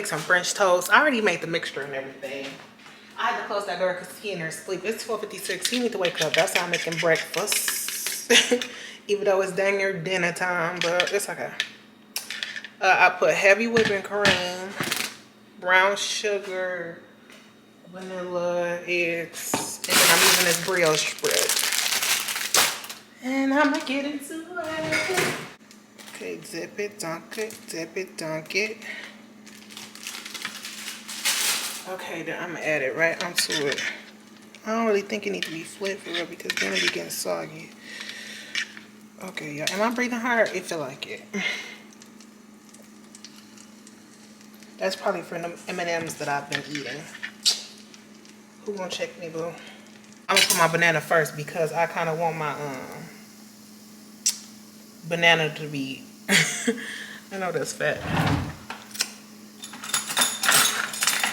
some French toast. I already made the mixture and everything. I had to close that door because he in there asleep. It's 12:56. He need to wake up. That's how I'm making breakfast. Even though it's dang near dinner time, but it's okay. I put heavy whipping cream, brown sugar, vanilla, eggs, and then I'm using this brioche bread. And I'm gonna get into it. Okay, zip it, dunk it, zip it, dunk it. Okay, then I'm gonna add it right onto it. I don't really think it needs to be flipped for real because then it'll be getting soggy. Okay, y'all. Am I breathing hard? It feel like it. That's probably for them M&Ms that I've been eating. Who gonna check me, boo? I'm gonna put my banana first because I kind of want my banana to be. I know that's fat.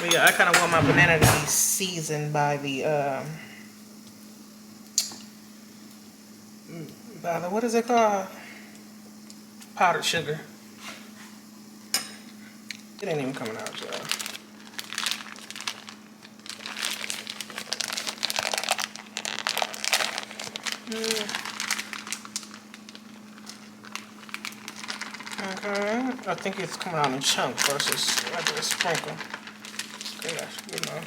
But yeah, I kind of want my banana to be seasoned by the what is it called? Powdered sugar. It ain't even coming out, y'all. Okay, I think it's coming out in chunks versus regular sprinkle. Okay, that's good enough.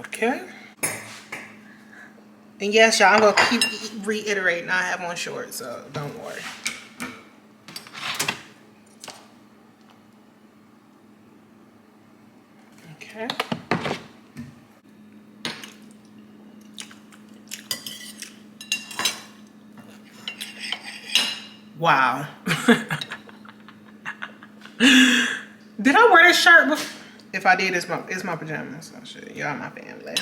Okay. And yes, y'all, I'm gonna keep reiterating. I have one short, so don't worry. Okay. Wow. Did I wear this shirt before? If I did, it's my pajamas. So shit, y'all my family.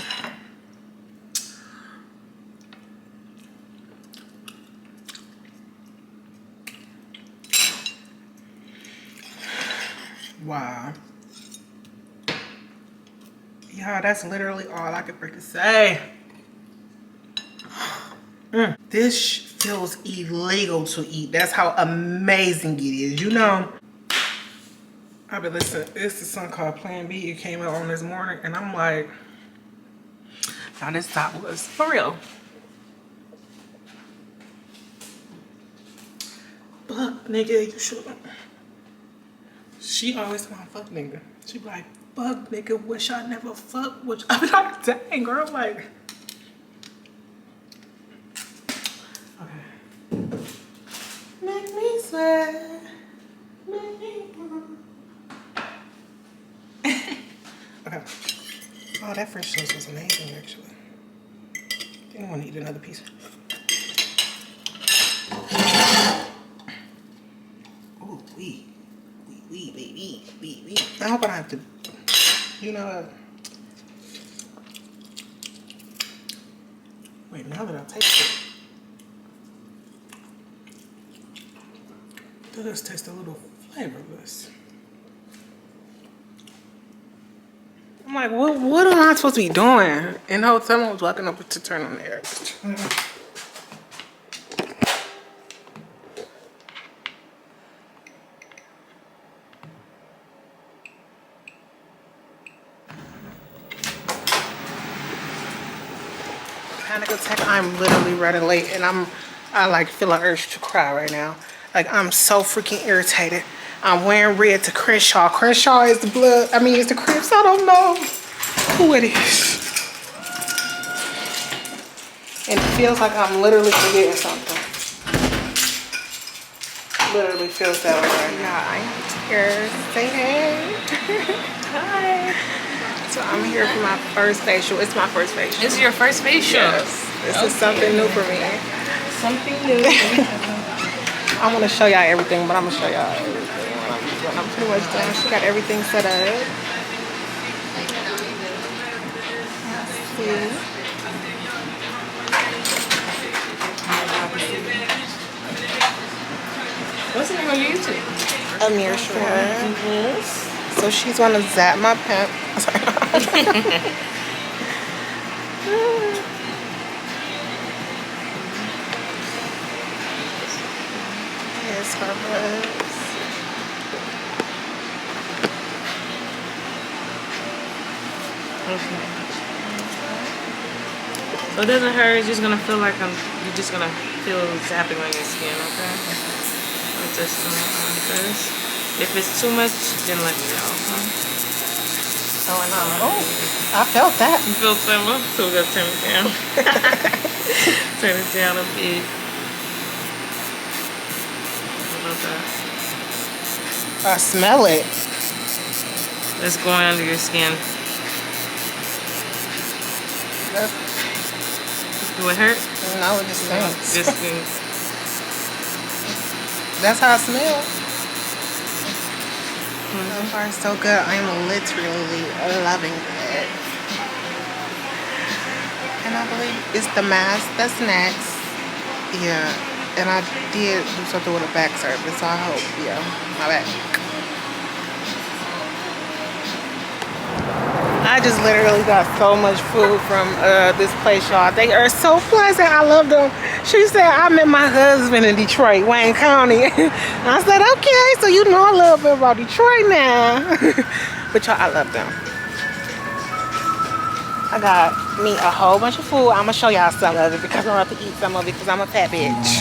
Wow. Yeah, that's literally all I could freaking say. This feels illegal to eat. That's how amazing it is, you know. I've been listening. It's a song called Plan B. It came out on this morning, and I'm like, now this top was for real. Fuck, nigga, you should. She always want fuck nigga. She be like, fuck nigga, wish I never fuck with you. I be like, dang, girl, like. Okay. Make me sweat. Make me. Okay. Oh, that French toast was amazing, actually. I think I want to eat another piece. Ooh, wee. I hope I don't have to, you know. Wait, now that I taste it, it does taste a little flavorless. I'm like, what am I supposed to be doing? And the whole time I was walking up to turn on the air. Panic attack. I'm literally running late, and I like feel an urge to cry right now. Like I'm so freaking irritated. I'm wearing red to Crenshaw. Crenshaw is the blood. I mean, it's the Crips. I don't know who it is. And it feels like I'm literally forgetting something. Literally feels that way right now. I'm here. Say hey. Hi. So I'm here for my first facial. It's my first facial. This is your first facial? Yes. This is something new for me. Something new. I want to show y'all everything, but I'm going to show y'all everything when I'm pretty much done. She got everything set up. Let's see. What's the name of your YouTube? Amir Shore. So she's want to zap my pimp. Here's her buzz. Okay. So it doesn't hurt. It's just gonna feel like you're just gonna feel zapping on your skin. Okay. I'll just on first. If it's too much, then let me know. Okay? Going on. Oh, I felt that. You feel similar? So we're gonna turn it down. Turn it down a bit. How about that? I smell it. It's going under your skin. Do it hurt? No, it just stinks. Just stinks. That's how it smells. So far, so good. I'm literally loving it. And I believe it's the mask that's next. Yeah. And I did do something with a back service, so I hope, yeah, my back. I just literally got so much food from this place, y'all. They are so pleasant. I love them. She said, I met my husband in Detroit, Wayne County. I said, okay, so you know a little bit about Detroit now. But y'all, I love them. I got me a whole bunch of food. I'm going to show y'all some of it because I'm about to eat some of it because I'm a fat bitch.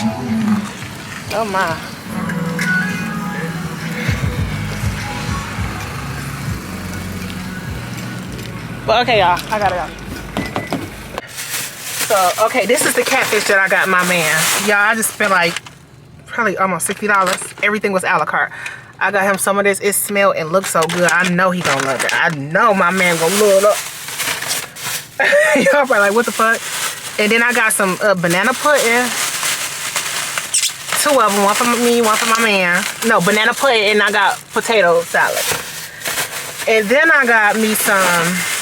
Oh, my. But okay, y'all, I gotta go. So, okay, this is the catfish that I got my man. Y'all, I just spent like probably almost $60. Everything was a la carte. I got him some of this. It smelled and looked so good. I know he gonna love it. I know my man gonna love it. Y'all probably like, what the fuck? And then I got some banana pudding. 2 of them, one for me, one for my man. No, banana pudding, and I got potato salad. And then I got me some...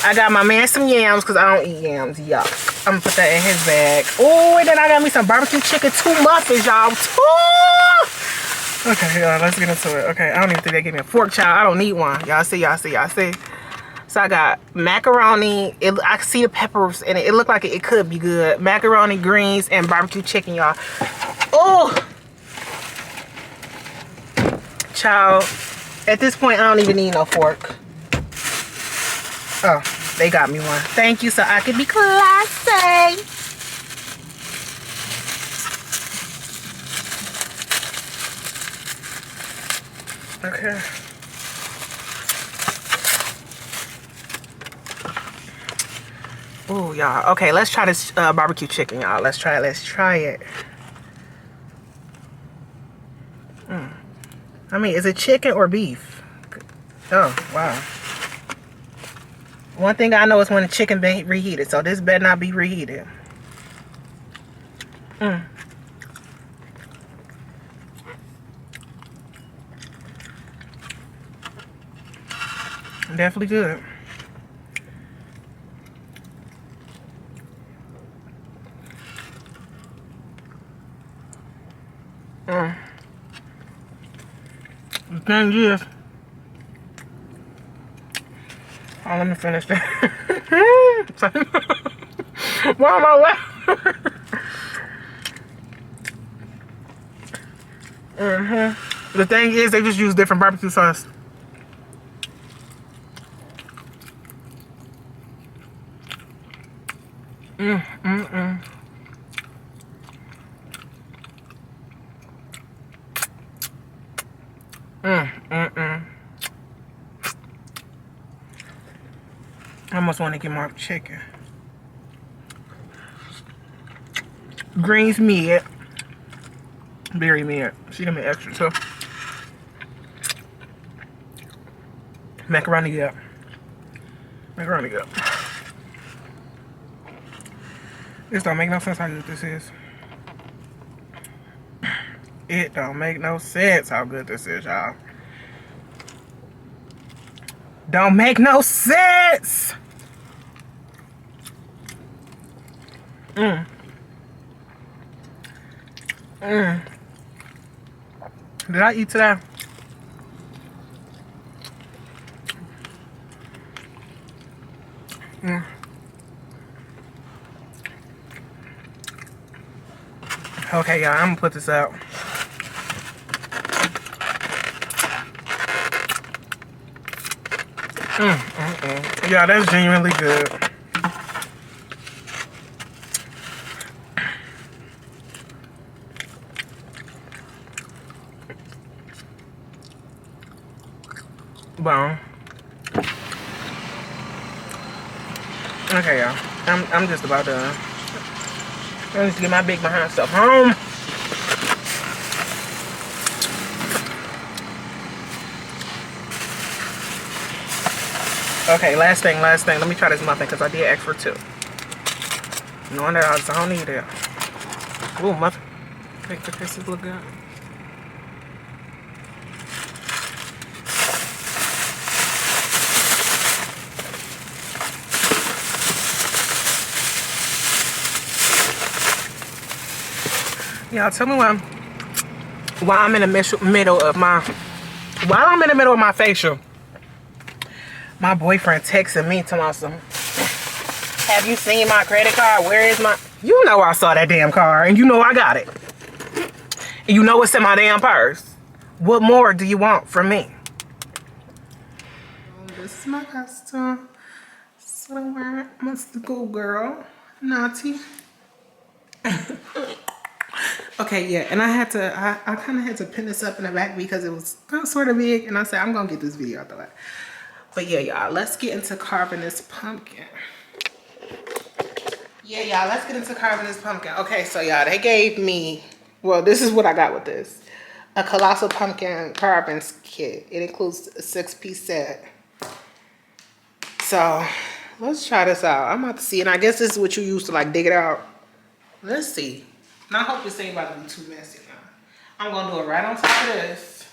I got my man some yams because I don't eat yams. Yuck. I'm gonna put that in his bag. Oh, and then I got me some barbecue chicken, 2 muffins, y'all. 2! Okay, y'all, let's get into it. Okay, I don't even think they gave me a fork, child. I don't need one. Y'all see, y'all see, y'all see. So I got macaroni. I see the peppers and it looked like it could be good. Macaroni, greens, and barbecue chicken, y'all. Oh! Child, at this point, I don't even need no fork. Oh, they got me one. Thank you, so I can be classy. Okay. Ooh, y'all. Okay, let's try this barbecue chicken, y'all. Let's try it. Let's try it. I mean, is it chicken or beef? Oh, wow. One thing I know is when the chicken be reheated, so this better not be reheated. Definitely good. The thing is, oh, let me finish that. Why am I laughing? The thing is, they just use different barbecue sauce. I almost want to get more chicken. Greens mid. Very mid. She gonna be extra too. Macaroni up. Macaroni up. This don't make no sense how good this is. It don't make no sense how good this is, y'all. Don't make no sense. Did I eat today? Okay, y'all, I'm gonna put this out. Yeah, that's genuinely good. Bon. Okay, y'all. I'm just about done. I just get my big behind stuff home. Okay, last thing. Let me try this muffin because I did ask for 2. Knowing that I don't need it. Ooh, muffin. Make the pieces look good. Y'all tell me while I'm in the middle of my facial, my boyfriend texting me to my son. Have you seen my credit card? Where is my... You know I saw that damn card and you know I got it. And you know it's in my damn purse. What more do you want from me? This is my costume. So I'm wearing my school girl. Naughty. Okay, yeah, and I kind of had to pin this up in the back because it was sort of big, and I said, I'm going to get this video out the way. But yeah, y'all, let's get into carving this pumpkin. Yeah, y'all, let's get into carving this pumpkin. Okay, so y'all, they gave me, well, this is what I got with this. A colossal pumpkin carving kit. It includes a 6-piece set. So, let's try this out. I'm about to see, and I guess this is what you use to like dig it out. Let's see. And I hope this ain't about to be too messy now. I'm going to do it right on top of this.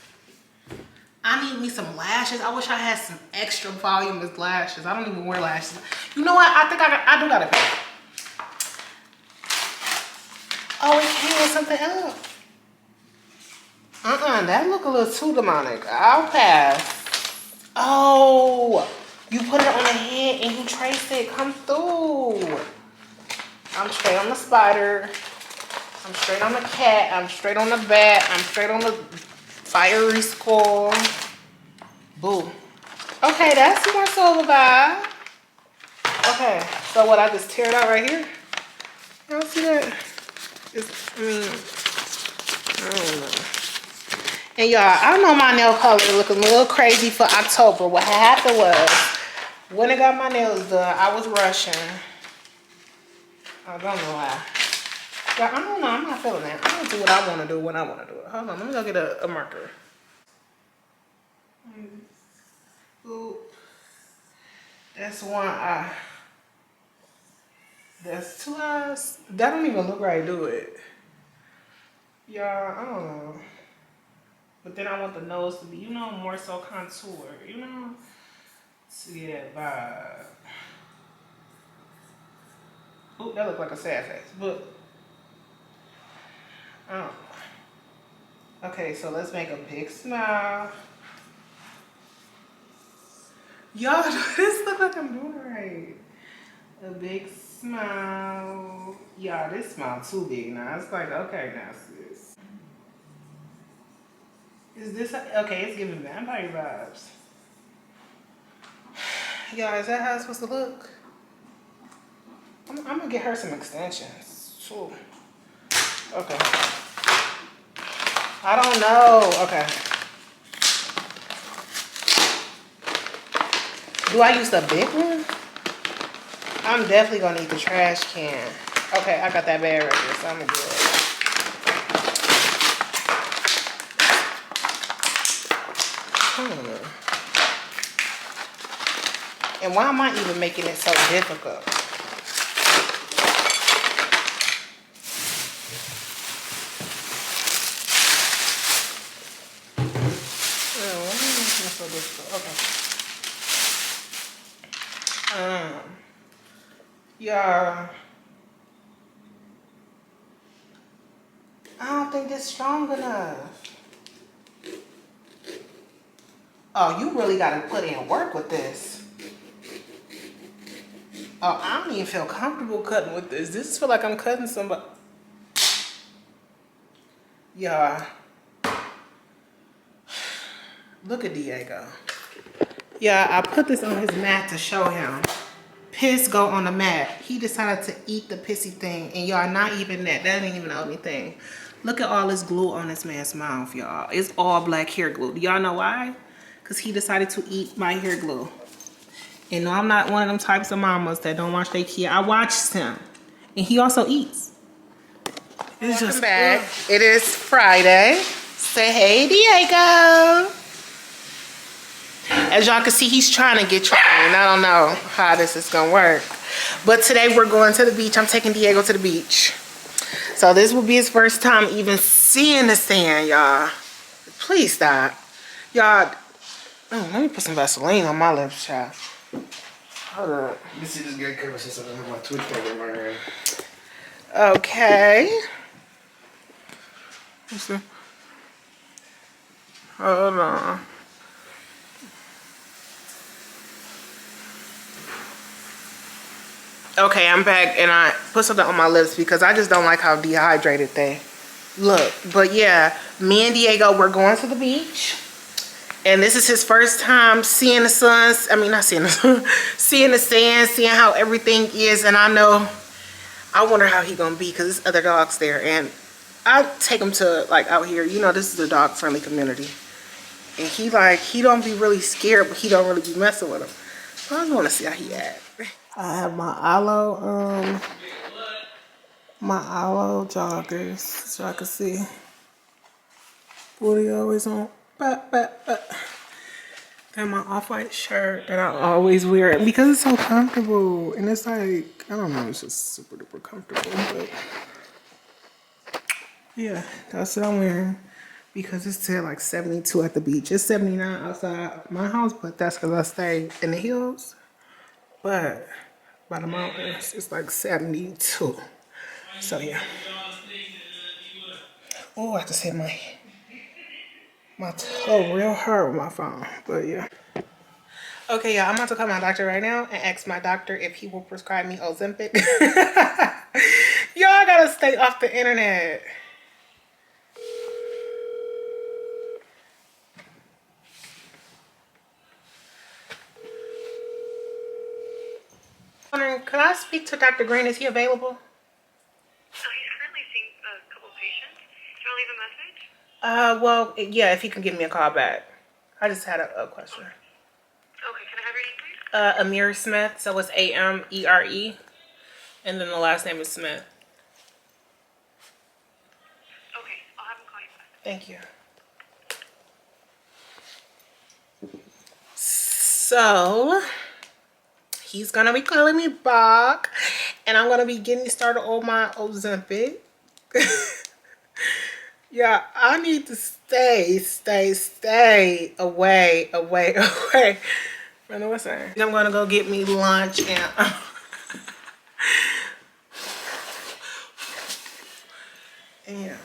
I need me some lashes. I wish I had some extra voluminous lashes. I don't even wear lashes. You know what? I think I do got a pair. Oh, it came with something else. That look a little too demonic. I'll pass. Oh, you put it on the head and you trace it. Come through. I'm straight on the spider. I'm straight on the cat. I'm straight on the bat. I'm straight on the fiery skull. Boo. Okay, that's more so of a vibe. Okay, so what, I just tear it out right here? Y'all see that? I don't know. And y'all, I know my nail color looking a little crazy for October. What happened was, when I got my nails done, I was rushing. I don't know why. Yeah, I don't know. I'm not feeling that. I'm gonna do what I want to do when I want to do it. Hold on, let me go get a marker. Oop. That's one eye. That's 2 eyes. That don't even look right, do it? Y'all, I don't know. But then I want the nose to be, you know, more so contour, you know? To get that vibe. Oop, that look like a sad face, but I don't know. Okay, so let's make a big smile. Y'all, this look like I'm doing right. A big smile. Y'all, this smile too big now. It's like, okay, now sis. Is this, okay, it's giving vampire vibes. Y'all, is that how it's supposed to look? I'm gonna get her some extensions. Ooh. Okay. I don't know. Okay. Do I use the big one? I'm definitely gonna need the trash can. Okay, I got that bag right here, so I'm gonna do it. And why am I even making it so difficult? Oh, why am I making it so difficult? Okay. Yeah. I don't think it's strong enough. Oh, you really gotta put in work with this. Oh, I don't even feel comfortable cutting with this. This feel like I'm cutting somebody. Yeah. Look at Diego. Yeah, I put this on his mat to show him. Piss go on the mat. He decided to eat the pissy thing. And y'all, not even that. That ain't even the only thing. Look at all this glue on this man's mouth, y'all. It's all black hair glue. Do y'all know why? Because he decided to eat my hair glue. And no, I'm not one of them types of mamas that don't watch their kid. I watched him. And he also eats. It's just back. It is Friday. Say hey, Diego. As y'all can see, he's trying to get trained. I don't know how this is gonna work. But today we're going to the beach. I'm taking Diego to the beach. So this will be his first time even seeing the sand, y'all. Please stop. Y'all, oh, let me put some Vaseline on my lips, child. Hold up. Let me see this guy cover since I don't have my toothpick in my hand. Okay. What's that? Hold on. Okay, I'm back and I put something on my lips because I just don't like how dehydrated they look. But yeah, me and Diego, we're going to the beach. And this is his first time seeing the sun. I mean, not seeing the sun. Seeing the sand, seeing how everything is. And I wonder how he gonna be because there's other dogs there. And I take him to like out here. You know, this is a dog friendly community. And he don't be really scared, but he don't really be messing with him. So I just want to see how he act. I have my aloe joggers, so I can see. What are you always on? Then my off-white shirt that I always wear because it's so comfortable. And it's like, I don't know, it's just super duper comfortable. But yeah, that's what I'm wearing. Because it said like 72 at the beach. It's 79 outside my house, but that's because I stay in the hills. But by the mountains, it's like 72. So yeah. Oh, I have to say my toe real hard with my phone. But yeah. Okay, y'all, I'm about to call my doctor right now and ask my doctor if he will prescribe me Ozempic. Y'all gotta stay off the internet. Wondering, could I speak to Dr. Green? Is he available? He's currently seeing a couple patients. Can I leave a message? Well, yeah, if he can give me a call back. I just had a question. Okay, can I have your name, please? Amir Smith, so it's Amere, and then the last name is Smith. Okay, I'll have him call you back. Thank you. So, he's gonna be calling me back, and I'm gonna be getting started on my Ozempic. Yeah, I need to stay away from the what's that? I'm gonna go get me lunch and yeah.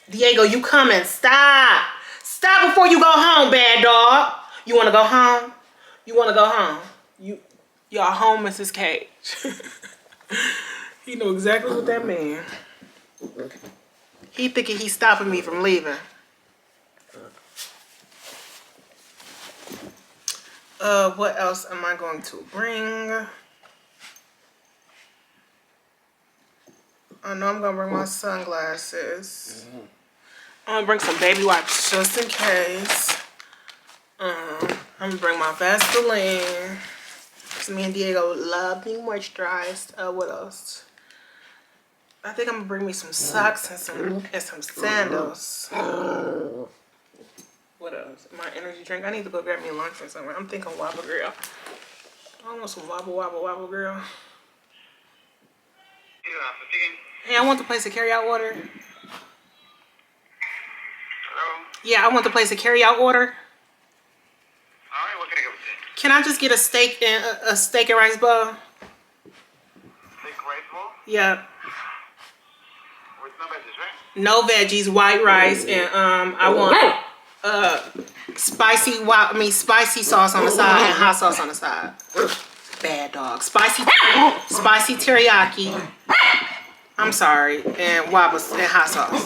Diego, you coming? Stop before you go home, bad dog. You wanna go home? You wanna go home? Y'all home is his cage. He know exactly what that means. He thinking he's stopping me from leaving. What else am I going to bring? I know I'm gonna bring my sunglasses. I'm gonna bring some baby wipes just in case. I'm gonna bring my Vaseline. So me and Diego love being moisturized. What else? I think I'm gonna bring me some socks and some sandals. What else? My energy drink. I need to go grab me lunch or somewhere. I'm thinking Wobble Girl. I want some Wobble Girl. Hey, I want the place to carry out order. Hello? Yeah, I want the place to carry out order. Alright, what can I get with you? Can I just get a steak and rice bowl? Steak rice bowl? Yeah. With no veggies, right? No veggies, white rice, and I want spicy sauce on the side and hot sauce on the side. Bad dog. Spicy teriyaki. I'm sorry, and wobbles and hot sauce.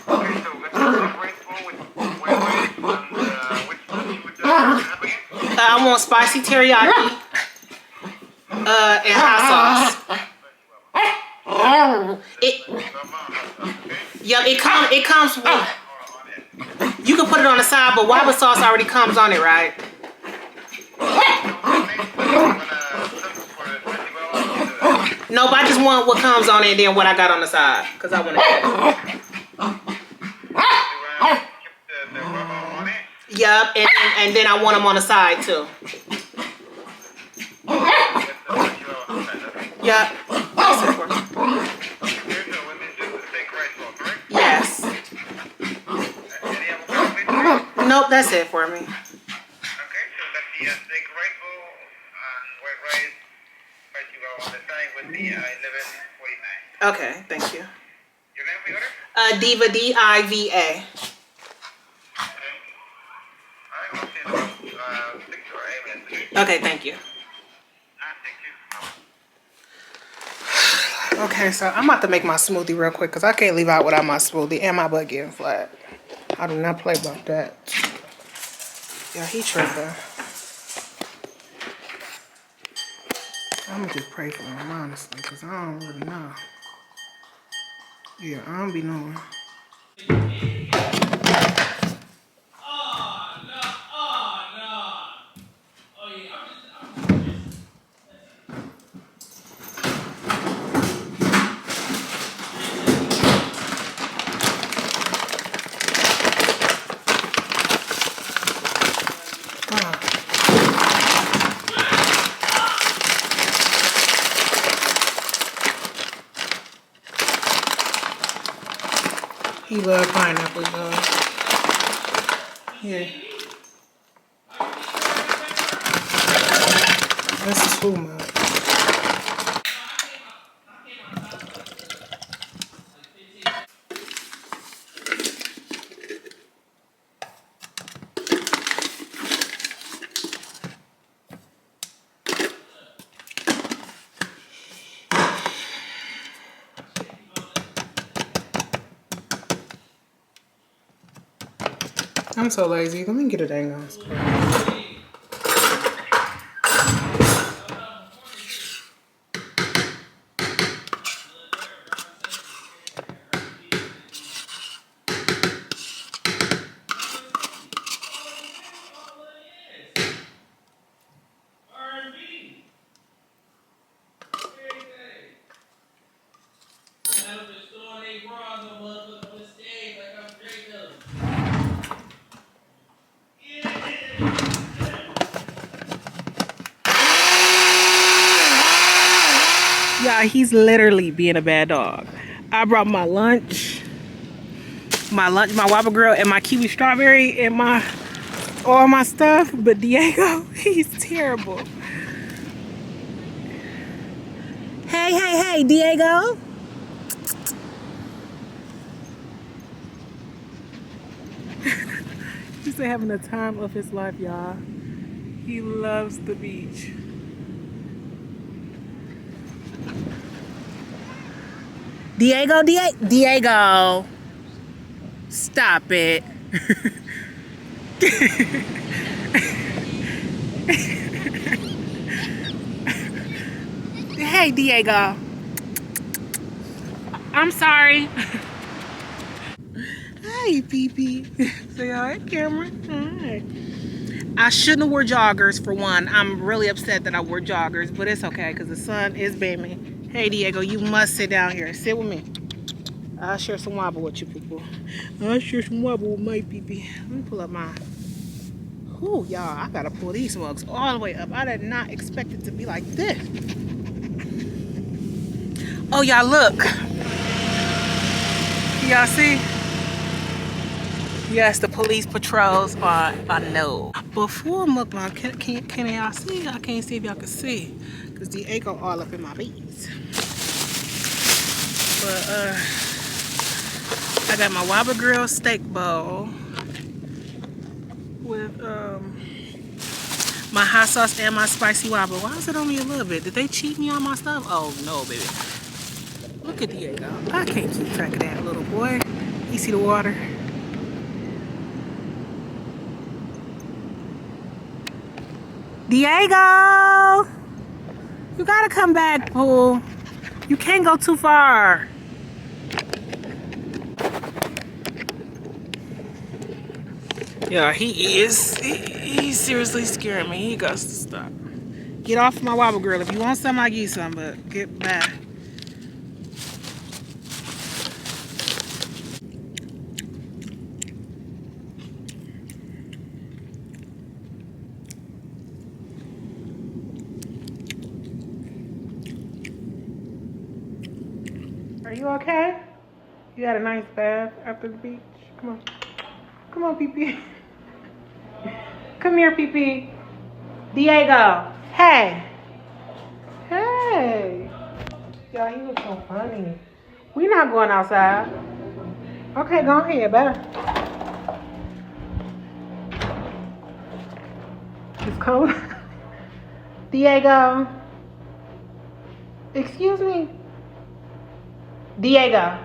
Okay, so we got the steak rice bowl with white rice and which sauce you would I want spicy teriyaki. And hot sauce. It comes with. You can put it on the side, but Waba sauce already comes on it, right? Nope, I just want what comes on it and then what I got on the side. Because I want to. Yup, and then I want them on the side too. Yup. Yes. Nope, that's it for me. Okay, so that's the steak rice bowl and white rice, spicy well on the side with the 11.49. Okay, thank you. Your name for your order? Diva, D-I-V-A. Okay. Alright, we'll see you in about 6 or 8 minutes. Okay, thank you. Thank you. Okay, so I'm about to make my smoothie real quick because I can't leave out without my smoothie and my butt getting flat. I do not play about that. Yeah, he tripping. I'm gonna just pray for him, honestly, because I don't really know. Yeah, I don't be knowing. He love pineapple, though. Yeah. That's too much. I'm so lazy. Let me get a dang on spoon. Yeah, he's literally being a bad dog. I brought my lunch, my Whopper Grill, and my kiwi strawberry, and all my stuff. But Diego, he's terrible. Hey, Diego. He's having the time of his life, y'all. He loves the beach. Diego. Stop it. Hey, Diego. I'm sorry. Hey, Pee-Pee. Say hi, Cameron. Hi. I shouldn't have wore joggers, for one. I'm really upset that I wore joggers, but it's okay because the sun is beaming. Hey, Diego, you must sit down here. Sit with me. I'll share some wobble with you, people. I'll share some wobble with my Pee-Pee. Let me pull up mine. Ooh, y'all, I gotta pull these mugs all the way up. I did not expect it to be like this. Oh, y'all, look. Y'all see? Yes, the police patrols are no. Before mukbang, can y'all see? I can't see if y'all can see, cause the Diego all up in my beads. But I got my Whopper Grill steak bowl with my hot sauce and my spicy Whopper. Why is it only a little bit? Did they cheat me on my stuff? Oh no, baby. Look at Diego. I can't keep track of that little boy. You see the water? Diego! You gotta come back, Pooh. You can't go too far. Yeah, he's seriously scaring me. He got to stop. Get off my wobble, girl. If you want some, I'll give you some, but get back. Are you okay? You had a nice bath after the beach? Come on. Come on, Pee-Pee. Come here, Pee-Pee. Diego. Hey. Hey. Y'all, you look so funny. We not going outside. Okay, go ahead, bye. It's cold. Diego. Excuse me. Diego.